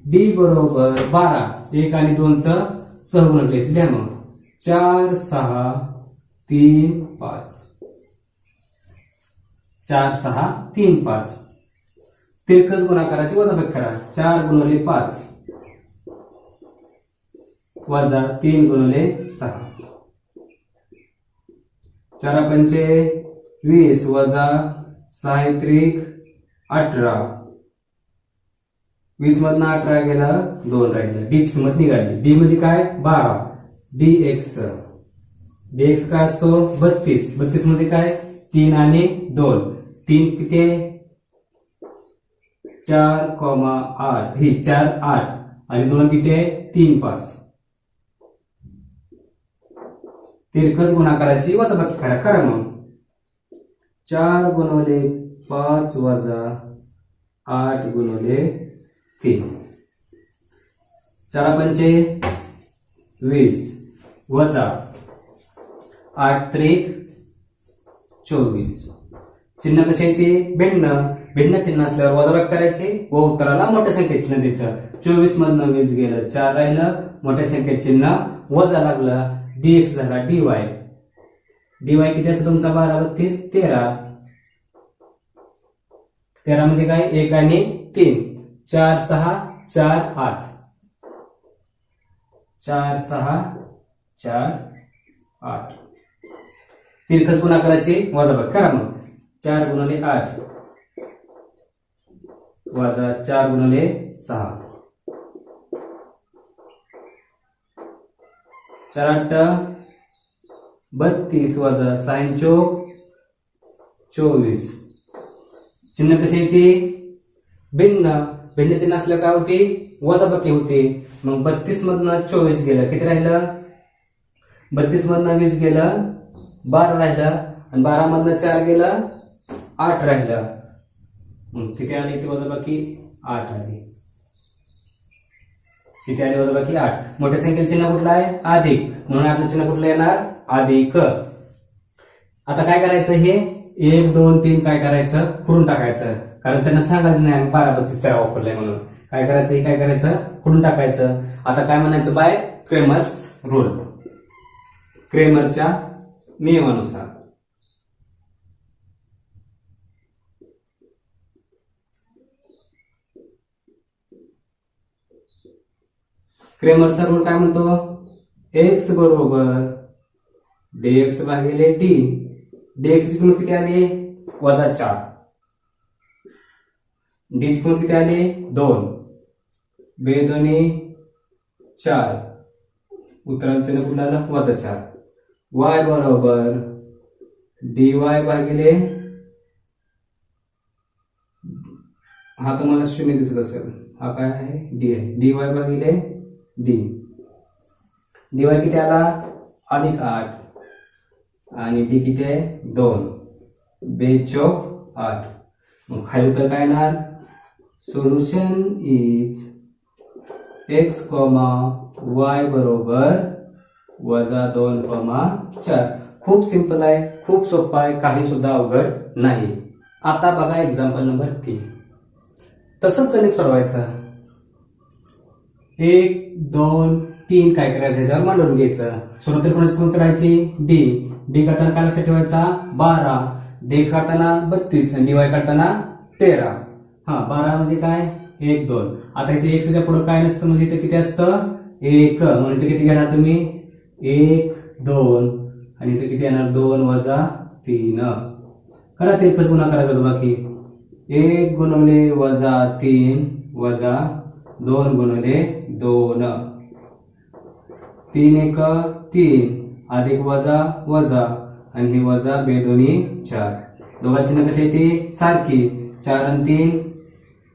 डी बरोबर 12 1 आणि 2 चं सहगुणक लिहायचं. लिहा मग 4 6 3 5 4 6 3 5. तिरकस गुणाकाराची वजाबाकी करा. 4 × 5 वजा 3 × 6 4 पंचे 20 वजा 6 त्रिक 18. 20 मधनं 18 गेला 2 राहिलं. डी ची किंमत निघाली. डी म्हणजे काय 12. dx dx काय असतो 32. 32 म्हणजे काय 3 आणि 2. 3 किती आहे 4,8 ही 4 8 आणि 2 किती आहे 3 5. तिरकस गुणाकाराची वजाबाकी करा मग. 4 × 5 वजा 8 × 3. 4 पंचे 20 वजा 8 त्रिक 24. चिन्ह कसे येते भिन्न चिन्ह असल्यावर वजाबाकी करायची व उत्तराला मोठ्या संख्येत चिन्ह द्यायचं. 24 मधनं 20 गेलं 4 राहिलं, मोठ्या संख्येत चिन्ह वजा लागलं. dx झाला dy. dy किती असतो तुमचा 12 32 13. 13 म्हणजे काय 1 आणि 3. 4 6 4 8 4 6 4 8. तिरकस गुणाकाराची वजाबाकी करा मग. 4 × 8 वजा 4 × 6. 4 8 32 वजा 6 चौक 24. चिन्ह कसे येते भिन्न चिन्ह असलं काय होते वजाबाकी होते. मग 32 मधनं 24 गेलं किती राहिलं 32 मधनं 20 गेलं 12 राहिलं आणि 12 मधनं 4 गेलं 8 राहिलं. मग किती आली ती वजाबाकी 8 आली. किती आली वजाबाकी 8. मोठ्या संख्येचं चिन्ह कुठलं आहे अधिक, म्हणून आपलं चिन्ह कुठलं येणार अधिक. आता काय करायचं हे 1 2 3 काय करायचं खुडून टाकायचं, कारण त्यांना सांगायचं नाही 12 32 13 वापरलंय म्हणून. काय करायचं हे काय करायचं खुडून टाकायचं. आता काय म्हणायचं बाय क्रेमर्स रूल, क्रेमरच्या नियमानुसार. क्रेमरचा रूल काय म्हणतो x बरोबर dx भागिले d. dx ची किंमत किती आली -4. d ची किंमत किती आली 2. 2 दोन्ही 4. उत्तराचं चिन्ह कुठलं आलं -4. y बरोबर dy भागिले, हा तुम्हाला 0 दिसत असेल, हा काय आहे d आहे. dy भागिले d. dy किती आला +8 आणि d किती आहे 2. 2 चौक 8. मग खाली उत्तर काय येणार सोल्युशन इज x, y बरोबर -2,4. खूप सिंपल आहे, खूप सोपं आहे, काही सुद्धा अवघड नाही. आता बघा एक्झाम्पल नंबर 3. तसंच गणित सोडवायचं. 1 2 3 काय करायचं ह्याच्यावर मांडून घ्यायचं. सुरुवातीला कोणाची किंमत काढायची डी करताना काय लक्षात ठेवायचा 12, dx काढताना 32 आणि dy काढताना 13. 12 म्हणजे काय 1 2. आता इथे एक्सच्या पुढे काय नसतं म्हणजे इथे किती असतं 1 म्हणून इथे किती घेणार तुम्ही 1 2 आणि इथे किती येणार 2 वजा 3. करा ते एकच गुन्हा करायचा होता बाकी 1 गुणिले वजा 3 वजा 2 गुणिले 2. 3 1 3 अधिक वजा वजा आणि हे वजा 2 दोन्ही 4. दोघांची चिन्ह कशी येते सारखी 4 आणि 3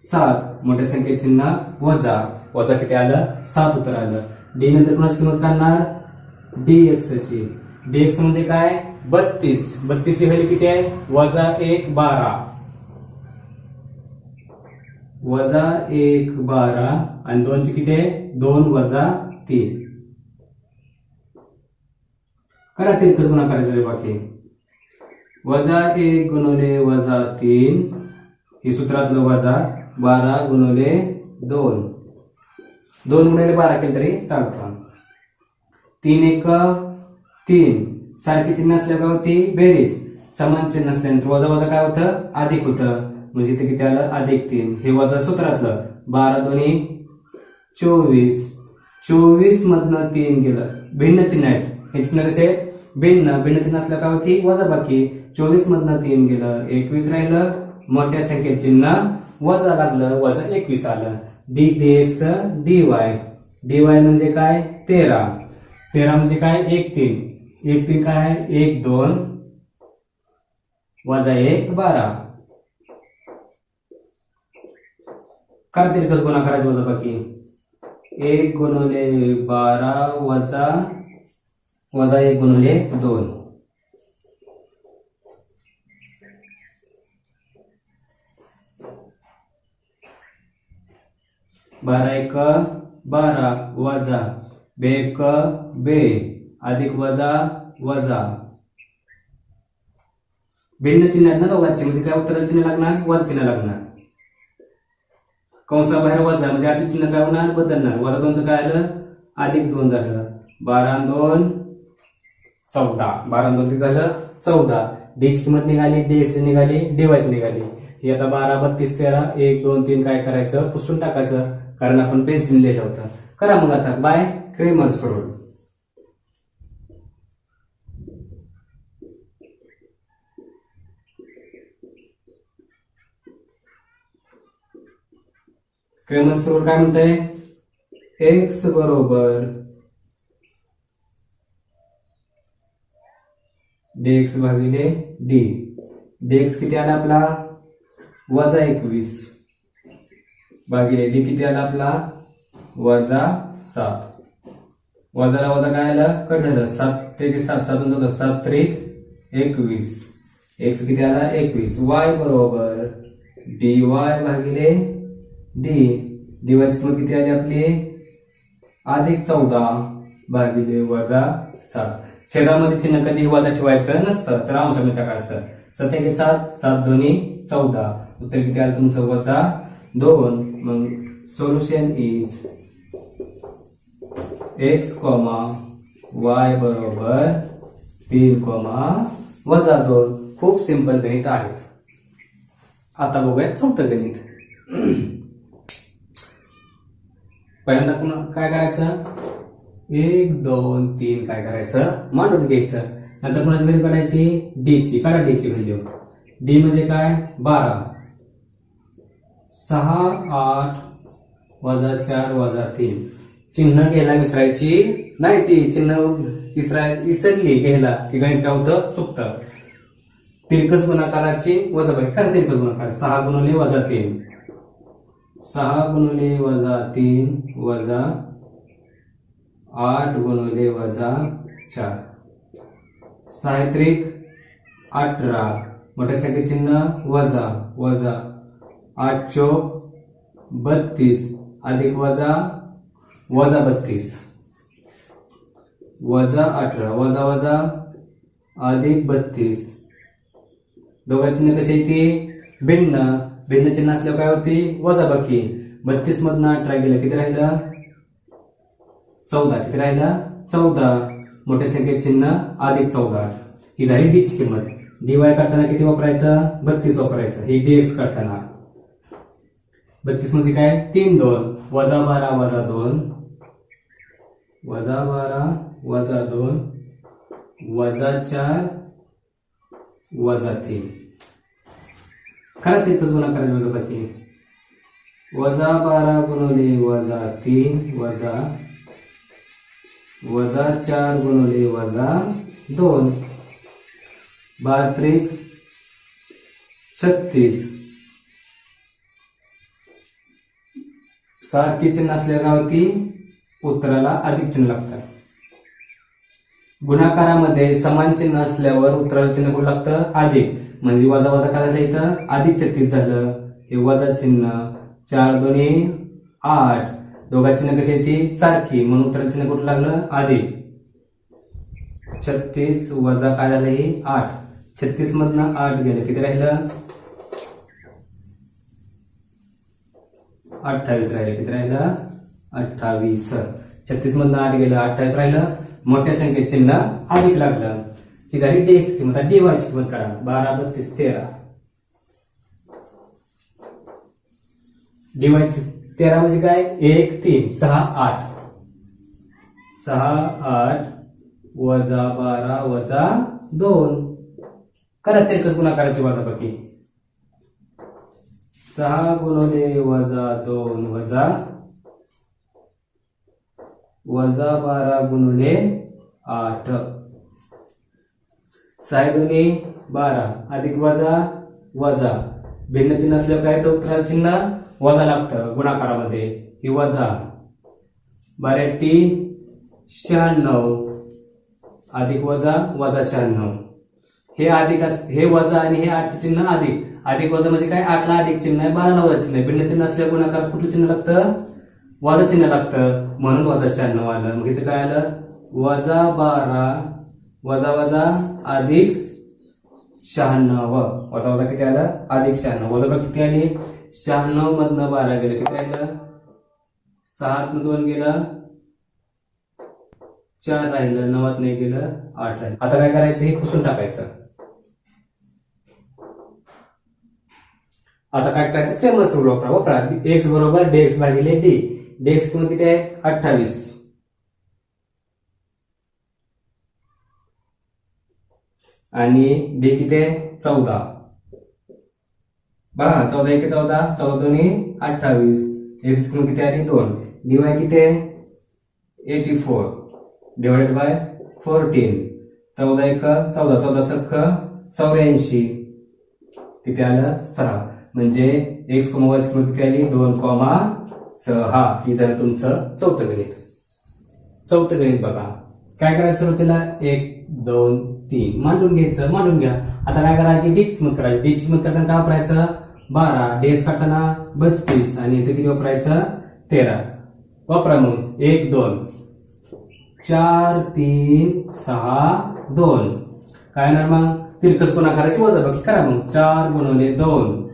7. मोठ्या संख्येचे चिन्ह वजा वजा किती आलं 7 उत्तर आलं. डी नंतर कोणाची किंमत काढणार dx ची. dx म्हणजे काय 32. 32 ची व्हॅल्यू किती आहे वजा 1 12 वजा 1 12 आणि 2 ची किती आहे 2 वजा 3. करा ते एकच गुन्हा करायचा बाकी वजा 1 गुणिले वजा 3 हे सूत्रातलं वजा 12 गुणिले 2 2 गुणिले 12 केलं तरी चालतं. 3 1 3 सारखी चिन्ह असल्या काय होती बेरीज समान चिन्ह असल्यानंतर वजा वजा काय होतं अधिक होतं म्हणजे इथे किती आलं अधिक 3. हे वजा सूत्रातलं 12 दोन्ही 24. 24 मधनं 3 गेलं भिन्न चिन्ह आहेत हे चिन्ह कसे भिन्न चिन्ह असल्या काय होती वजा बाकी 24 मधनं 3 गेलं 21 राहिलं. मोठ्या संख्येत चिन्ह वजा लागलं वजा 21 आलं. dx dy म्हणजे काय 13. 13 म्हणजे काय 1 3 1 3 काय आहे 1 2 वजा 1 12. करते एकच गुन्हा करायचं वजा बाकी 1 गुणिले 12 वजा 1 गुणिले 2. 12 1 12 वजा 2 1 2 अधिक वजा वजा भिन्न चिन्ह आहेत ना दोघांचे म्हणजे काय उत्तराला चिन्ह लागणार वजा चिन्ह लागणार. कंसाबाहेर वजा म्हणजे आधी चिन्ह काय होणार बदलणार वजा 2चं काय आलं अधिक 2 झालं. 12 2 14 12 2 किती झालं 14. डी ची किंमत निघाली dx निघाली dy निघाली. ही आता 12 32 13 1 2 3 काय करायचं पुसून टाकायचं कारण आपण पेन्सिल लिहिलं होतं. करा मग आता bye Cramer's rule. Cramer's rule काय म्हणतंय x बरोबर dx भागिले d. dx किती आला आपला वजा 21 भागिले d किती आला आपला वजा 7. वजाला वजा काय आलं कट झालं 7 ते 7 7 होतं 7 3 21. x किती आला 21. y बरोबर dy भागिले d. dy ची किंमत किती आली आपली अधिक 14 भागिले वजा 7. छेदामध्ये चिन्ह कधी वजा ठेवायचं नसतं तर अंशामध्ये टाकायचं असतं. 7 7 7 दोन्ही 14. उत्तर किती आलं तुमचं वजा 2. मग सोल्युशन इज x, y बरोबर 3, वजा 2. खूप सिंपल गणित आहेत. आता बघूया चौथं गणित. पहिल्यांदा काय करायचं 1 2 3 काय करायचं मांडून घ्यायचं. नंतर कोणाची व्हॅल्यू काढायची डी ची. काढा डी ची व्हॅल्यू. डी म्हणजे काय 12 6 8 वजा 4 वजा 3. चिन्ह घ्यायला विसरायची नाही ती चिन्ह विसरली घ्यायला की गणित काय होतं चुकतं. तिरकस गुणाकाराची वजा बाकी करा तिरकस गुणाकार 6 गुणिले वजा 3 6 गुणिले वजा 3 वजा 8 गुणिले वजा 4. 6 त्रिक 18 मोठ्या संख्ये चिन्ह वजा वजा 8 चौक 32 अधिक वजा वजा 32 वजा 18 वजा वजा अधिक 32. दोघांची चिन्ह कशी येते भिन्न भिन्न चिन्ह असल्यावर काय होती वजा बाकी. 32 मधनं 18 गेलं किती राहिलं 14. किती राहिलं 14. मोठ्या संख्येत चिन्ह अधिक 14. ही झाली डी ची किंमत. dy करताना किती वापरायचं 32 वापरायचं. ही dx करताना 32 म्हणजे काय 3 2 वजा 12 वजा 2 वजा 12 वजा 2 वजा 4 वजा 3. करा तिरकस गुणाकाराची वजाबाकी. वजा 12 गुणिले वजा 3 वजा 4 गुणिले वजा 2 12 त्रिक 36. सारखी चिन्ह असल्या गावती उत्तराला अधिक चिन्ह लागतात. गुणाकारामध्ये समान चिन्ह असल्यावर उत्तराला चिन्ह कुठं लागतं अधिक. म्हणजे वजा वजा काय झालं इथं अधिक 36 झालं. हे वजा चिन्ह 4 2 8 दोघा चिन्ह कशी येते सारखी म्हणून उत्तराला चिन्ह कुठं लागलं अधिक. 36 वजा काय झालं हे 8. 36 मधनं 8 गेलं किती राहिलं 28 राहिलं. किती राहिलं 28. 36 मधनं 8 गेलं 28 राहिलं. मोठ्या संख्येत चिन्ह अधिक लागलं. ही झाली डेक्स किंमत. डीवायची किंमत काढा. 12 32 13. डीवायची 13 म्हणजे काय 1 3 6 8 6 8 वजा 12 वजा 2. करा तिरकस गुणाकाराची वजाबाकी. 6 गुणिले वजा 2 वजा 12 गुणिले 8. 6 2 12 अधिक वजा वजा भिन्न चिन्ह असल्यावर काय तर उत्तराला चिन्ह वजा लागतं गुणाकारामध्ये. ही वजा 12 96 अधिक वजा वजा 96. हे अधिक हे वजा आणि हे 8 चिन्ह अधिक. अधिक वजा म्हणजे काय 8 ला अधिक चिन्ह आहे 12 ला वजा चिन्ह आहे. भिन्न चिन्ह असल्या गुणाकार कुठलं चिन्ह लागतं वजा चिन्ह लागतं म्हणून वजा 96 आलं. मग इथे काय आलं वजा 12 वजा वजा अधिक 96. वजा वजा किती आलं अधिक 96. वजा किती आली 96 मधनं 12 गेलं किती राहिलं 7 न 2 गेलं 4 राहिलं 9 नाही गेलं 8 राहिलं. आता काय करायचं हे पुसून टाकायचं. आता काय करायचं फेमस रूल वापरा. एक्स बरोबर डेक्स भागिले डी. डेक्स किंमत किती आहे 28 आणि डी किती आहे 14. बघा 14 1 14 14 2 28. एक्स किंमत किती आली 2. डीवाय किती आहे 84 डिवाइडेड बाय 14. 14 1 14 14 सख 84 किती आलं 6. म्हणजे एक्स कोमा वाय किती आली 2,6. ही झालं तुमचं चौथं गणित. चौथं गणित बघा काय करायचं सुरुवातीला 1 2 3 मांडून घ्यायचं. मांडून घ्या. आता काय करायची डीची किंमत करायची. डीची किंमत करताना काय वापरायचं 12 डेस काढताना 32 आणि इथे किती वापरायचं 13. वापरा मग 1 2 4 3 6 2. काय येणार मग तिरकस गुणाकाराची वजाबाकी करा. मग 4 गुणिले 2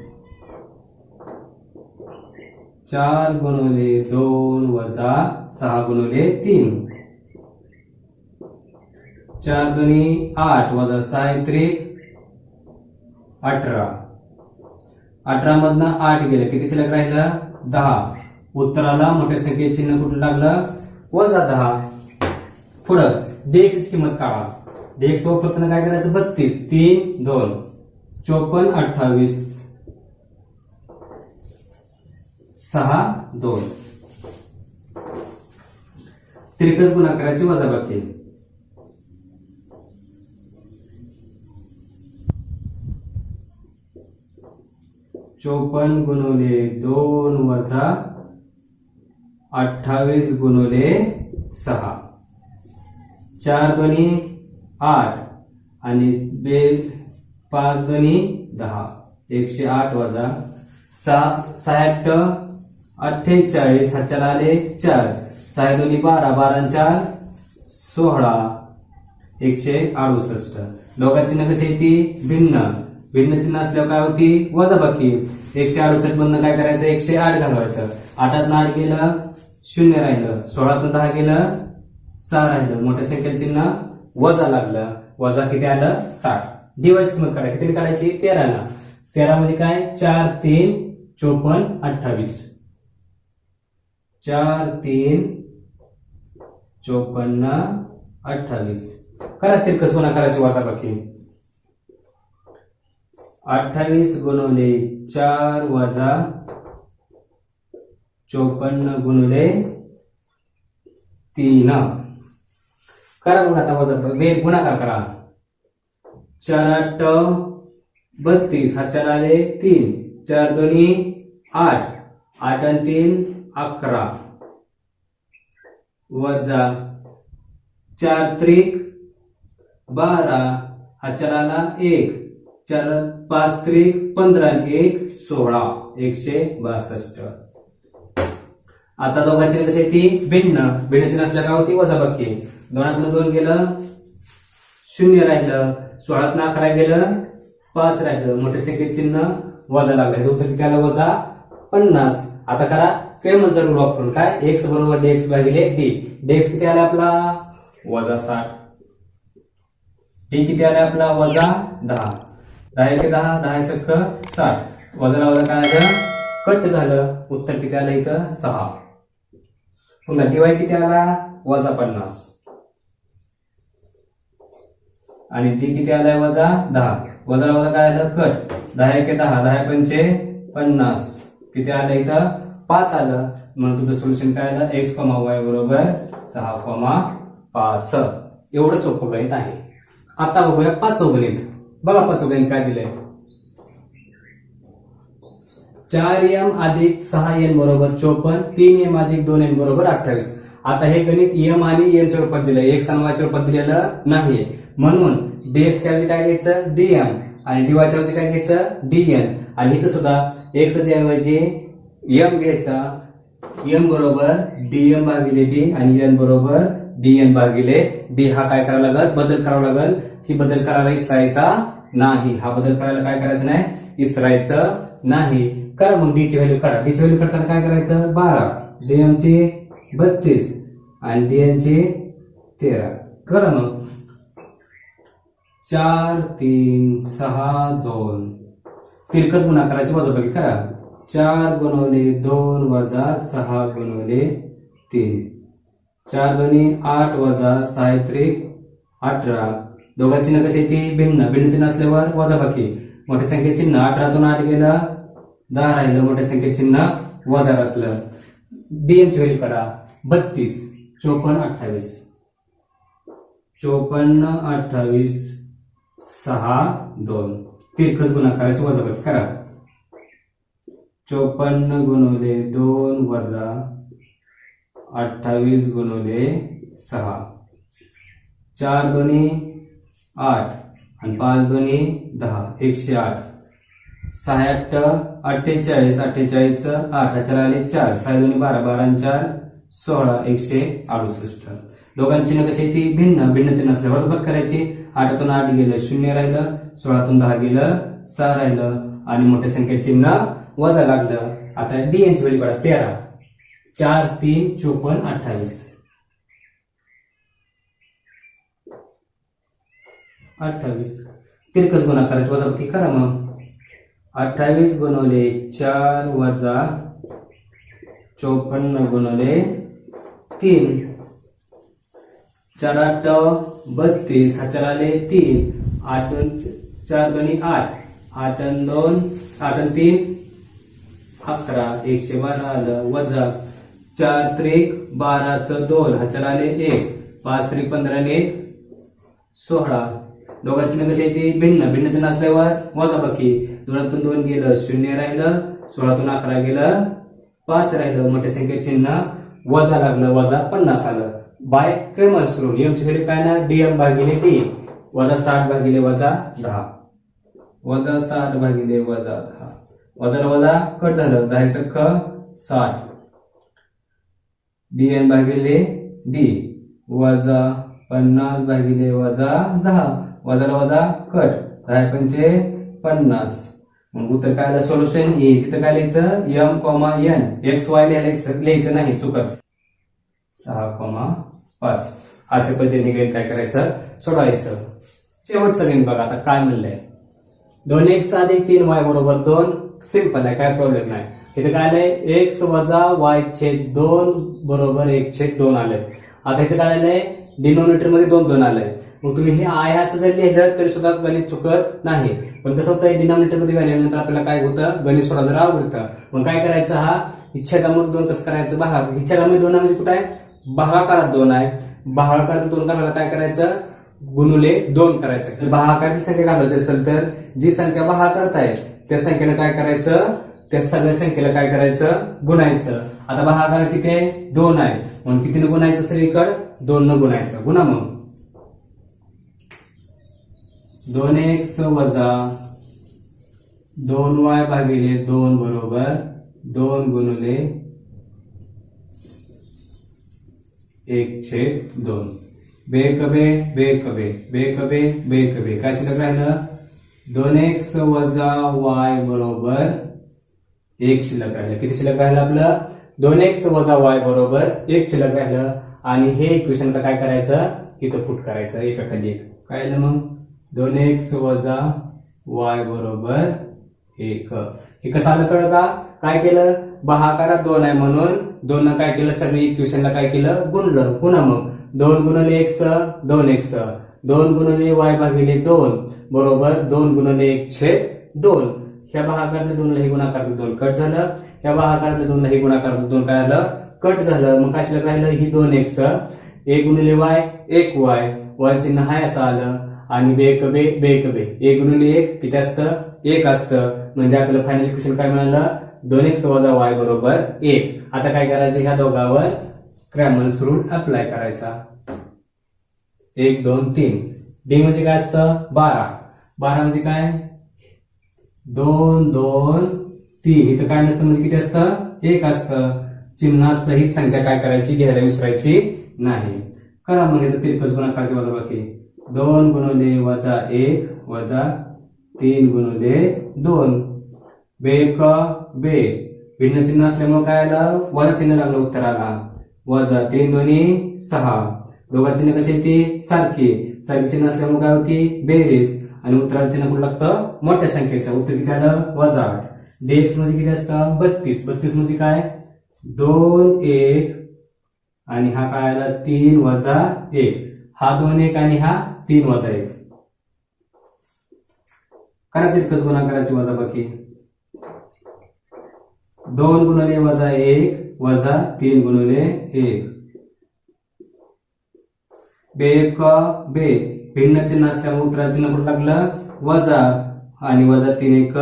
4 गुणिले 2 वजा 6 गुणिले 3. 4 2 8 वजा 6 त्रिक 18. 18 मधनं 8 गेलं किती शिल्लक राहिलं 10. उत्तराला मोठ्या संख्येचे चिन्ह कुठं लागलं वजा 10. पुढं डेक्स ची किंमत काढा. डेक्स वापरताना काय करायचं 32 3 2 54 28 6 2. तिरकस गुणाकाराची वजाबाकी. 54 गुणिले 2 वजा 28 गुणिले 6. 4 2 8 आणि 5 2 10. 108 वजा 6 48 हा 4 आले 4. 6 2 12 12 4 16. 168. दोघा चिन्ह कशी येते भिन्न. भिन्न चिन्ह असल्यावर काय होती वजाबाकी. 168 मधनं काय करायचं 108 घालवायचं. 8 8 गेलं 0 राहिलं. 16 10 गेलं 6 राहिलं. मोठ्या संख्येला चिन्ह वजा लागलं. वजा किती आलं 60. डीवायची किंमत काढायची. किती काढायची 13 ला. 13 मध्ये काय 4 3 54 28 4 3 54 28 करा तिरकस गुणाकाराची वजाबाकी 28 गुणिले 4 वजा 54 गुणिले 3 करा मग आता वजा गुणाकार करा 4 8 32 हा 4 आले 3 4 दोन्ही 8 8 आणि 3 11 वजा 4 त्रिक 12 हा 4 आला 1 4 5 त्रिक 15 आणि 1 16 162 आता दोघांची कशी ती भिन्न भिन्नची नसल्या काय होती वजाबाकी 2 2 गेलं 0 राहिलं 16 11 गेलं 5 राहिलं मोठे संख्येत चिन्ह वजा लागलं उत्तर किती आलं वजा 50 आता करा क्रेमर रूल वापरून काय x बरोबर dx भागिले d dx किती आला आपला वजा 60 d किती आला आपला वजा 10 10 के 10 10 सख 60 वजा वजा काय आलं कट झालं उत्तर किती आलं इथं 6 पुन्हा dy किती आला वजा 50 आणि d किती आलाय वजा 10 वजा वजा काय आलं कट 10 के 10 10 पंचे 50 किती आलं इथं 5 आलं म्हणून तुझं सोल्युशन काय आलं x, y बरोबर 6,5 एवढं सोपं गणित आहे. आता बघूया पाचवं गणित. बघा पाचवं गणित काय दिलंय 4m अधिक 6n बरोबर 54 3m अधिक 2n बरोबर 28. आता हे गणित m आणि n च्या रूपात दिलंय x आणि y च्या रूपात दिलेलं नाहीये म्हणून dx च्या ऐवजी काय घ्यायचं dm आणि dy च्या ऐवजी काय घ्यायचं dn आणि इथं सुद्धा x च्या ऐवजी m घ्यायचा m बरोबर dm भागिले d आणि n बरोबर dn भागिले d हा काय करावा लागेल बदल करावा लागेल. ही बदल करायला इसरायचा नाही हा बदल करायला काय करायचं नाही इसरायचं नाही. करा मग d ची व्हॅल्यू काढा. d ची व्हॅल्यू काढताना काय करायचं 12 dm ची 32 आणि dn ची 13 करा मग 4 3 6 2 तिरकस गुणाकाराची वजाबाकी करा 4 गुणिले 2 वजा 6 गुणिले 3 4 दोन्ही 8 वजा 6 त्रिक 18 दोघांची चिन्ह कशी ती भिन्न भिन्न चिन्ह असल्यावर वजाबाकी मोठ्या संख्येत चिन्ह 18तून 8 गेलं 10 राहिलं मोठ्या संख्येत चिन्ह वजा राखलं. dm ची व्हॅल्यू काढा 32 54 28 54 28 6 2 तिरकस गुणाकाराची वजाबाकी करा 54 गुणिले 2 वजा 28 गुणिले 6 4 दोन्ही 8 आणि 5 दोन्ही 10 108 6 8 48 48 8 4 आले 4 6 दोन्ही 12 12 आणि 4 16 168 दोघांची चिन्ह कशी ती भिन्न भिन्न चिन्ह असल्यावर वजाबाकी करायची 8तून 8 गेलं 0 राहिलं 16तून 10 गेलं 6 राहिलं आणि मोठ्या संख्येत चिन्ह वजा लागलं. आता dn ची व्हॅल्यू काढा 13 4 3 54 28 28 तिरकस गुणाकाराची वजाबाकी करा मग 28 गुणिले 4 वजा 54 गुणिले 3 4 8 32 हा 4 आले 3 8 4 दोन्ही 8 8 आणि 2 8 आणि 3 11 112 आलं वजा 4 त्रिक 12 2 हा 4 आले 1 5 त्रिक 15 आणि 1 16 दोघांची चिन्ह कशी ती भिन्न भिन्न चिन्ह असल्यावर वजाबाकी 2तून 2 गेलं 0 राहिलं 16तून 11 गेलं 5 राहिलं मोठ्या संख्येत चिन्ह वजा लागलं वजा 50 आलं. बाय क्रेमर्स रूल m ची व्हॅल्यू काय ना dm भागिले d वजा 60 भागिले वजा 10 वजा 60 भागिले वजा 10 वजा वजा कट झालं 10 सख 60 dn भागिले d वजा 50 भागिले वजा 10 वजा वजा कट 10 पंचे 50 मग उत्तर काय आलं सोल्युशन ए. तिथं काय लिहायचं m, n x y लिहायचं नाही चुकत 6,5 अशा पद्धतीने गणित काय करायचं सोडवायचं. शेवटचं गणित बघा आता काय म्हणलंय 2x अधिक 3y बरोबर 2 सिंपल आहे, काय प्रॉब्लेम नाही. इथे काय आलंय x वजा y छेद 2 बरोबर 1 छेद 2 आलंय. आता इथे काय आलंय डिनॉमिनेटर मध्ये 2 2 आलंय. मग तुम्ही हे आय असं जर लिहिलं तरी सुद्धा गणित चुकत नाही. पण कसं होतं डिनॉमिनेटर मध्ये गेल्यानंतर आपल्याला काय होतं गणित सोडा जरा आवडतं. मग काय करायचं हा छेदामध्ये 2 कसं करायचं भागाकार. छेदामध्ये 2 म्हणजे कुठं आहे भागाकारात 2 आहे. भागाकारात 2 करायला काय करायचं गुणुले 2 करायचं. भागाकाराची संख्या घालायची असेल तर जी संख्या भागाकारात आहे त्या संख्येनं काय करायचं त्या सगळ्या संख्येला काय करायचं गुणायचं. आता भागाकार किती आहे 2 आहे म्हणून कितीने गुणायचं सगळीकडे 2 न गुणायचं. गुणा मग 2x वजा 2y भागिले 2 बरोबर 2 गुणिले 1 छेद 2. बेकबे बेकबे बेकबे बेकबे काय शिल्लक राहिलं 2x वजा y बरोबर 1 शिल्लक राहिलं. किती शिल्लक राहिलं आपलं 2x वजा y बरोबर 1 शिल्लक राहिलं. आणि हे इक्वेशन काय करायचं इथं पुट करायचं एकाखाली एक. काय आलं मग 2x वजा y बरोबर 1. हे कसं आलं कळलं का. काय केलं भागाकारात 2 आहे म्हणून 2 न काय केलं सगळी इक्वेशनला काय केलं गुणलं. पुन्हा मग 2 गुणिले x 2x 2 गुणिले y भागिले 2 बरोबर 2 गुणिले 1 छेद 2. ह्या भागाकारातल्या 2 ला हे गुणाकारातलं 2 कट झालं. ह्या भागाकारातल्या 2 ला हे गुणाकारातलं 2 काय आलं कट झालं. मग काय शिल्लक राहिलं ही 2x 1 गुणिले y 1y y चिन्ह हाय असं आलं. आणि बेकबे बेकबे 1 गुणिले 1 किती असतं 1 असतं. म्हणजे आपल्याला फायनल इक्वेशन काय मिळालं 2x वजा y बरोबर 1. आता काय करायचं ह्या दोघांवर क्रॅमर्स रूल अप्लाय करायचा. 1 2 3. डी म्हणजे काय असतं 12. 12 म्हणजे काय 2 2 3. इथं काय नसतं म्हणजे किती असतं 1 असतं. चिन्हासहित संख्या काय करायची घ्यायला विसरायची नाही. करा मग इथं तिरकस गुणाकाराची वजाबाकी 2 गुणिले वजा 1 वजा 3 गुणिले 2. बेक बे भिन्न चिन्ह असल्यामुळे काय आलं वजा चिन्ह लागलं उत्तराला. वजा 3 दोन्ही 6. दोघा चिन्ह कशी येते सारखी. सारखी चिन्ह असल्यामुळे काय होती बेरीज. आणि उत्तराला चिन्ह कुठं लागतं मोठ्या संख्येचं. उत्तर किती आलं वजा 8. dx म्हणजे किती असतं 32. 32 म्हणजे काय 2 1 आणि हा काय आला 3 वजा 1. हा 2 1 आणि हा 3 वजा 1. करा तिरकस गुणाकाराची वजाबाकी 2 गुणिले वजा 1 वजा 3 गुणिले 1. बेक बे भिन्न चिन्ह असल्यामुळे उत्तराचं चिन्ह कुठं लागलं वजा. आणि वजा 3 1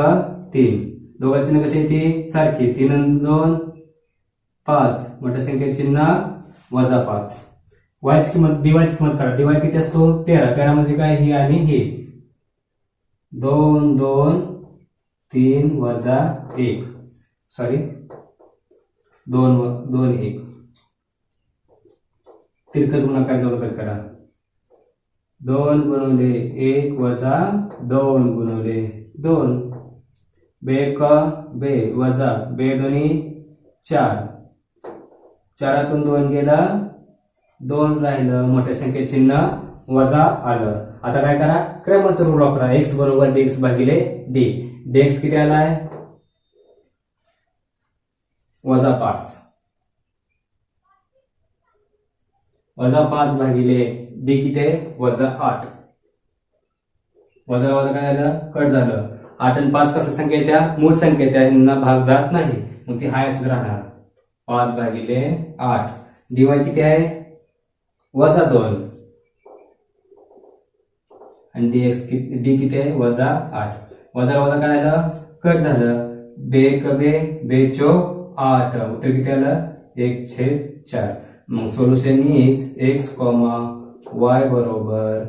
3. दोघांची चिन्ह कशी येते सारखी. 3 2 5. मोठ्या संख्येचे चिन्ह वजा 5. वायची किंमत डीवायची किंमत करा. डीवाय किती असतो 13. 13 म्हणजे काय ही आणि ही 2 2 3 वजा 1 सॉरी 2 2 1. तिरकस गुणाकाराची वजाबाकी करा 2 गुणिले 1 वजा 2 गुणिले 2. बेक बे वजा बे दोन्ही 4. 4तून 2 गेला 2 राहिलं. मोठ्या संख्येत चिन्ह वजा आलं. आता काय करा क्रमांकाचा रूल वापरा. x बरोबर dx भागिले d. dx किती आलाय वजा 5. वजा 5 भागिले डी किती आहे वजा 8. वजा वजा काय झालं कट झालं. 8 आणि 5 कसं संख्या येत्या मूळ संख्या येत्या यांना भाग जात नाही मग ती हाय असं राहणार 5 भागिले 8. डीवाय किती आहे वजा 2 आणि dx डी किती आहे वजा 8. वजा वजा काय आलं कट झालं. बेक बे बेचो 8. उत्तर किती आलं 1/4. मग सोल्युशन इज x, y बरोबर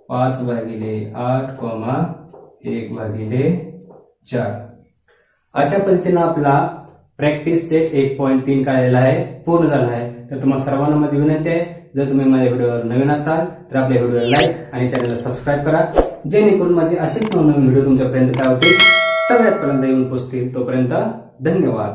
5 भागिले 8, 1 भागिले 4. अशा पद्धतीने आपला प्रॅक्टिस सेट 1.3 काय झालेला आहे पूर्ण झाला आहे. तर तुम्हाला सर्वांना माझी विनंती आहे जर तुम्ही माझ्या व्हिडिओवर नवीन असाल तर आपल्या व्हिडिओला लाईक आणि चॅनलला सबस्क्राईब करा जेणेकरून माझे असेच नवीन व्हिडिओ तुमच्यापर्यंत काय होतील सगळ्यात पर्यंत येऊन पोहोचतील. तोपर्यंत धन्यवाद.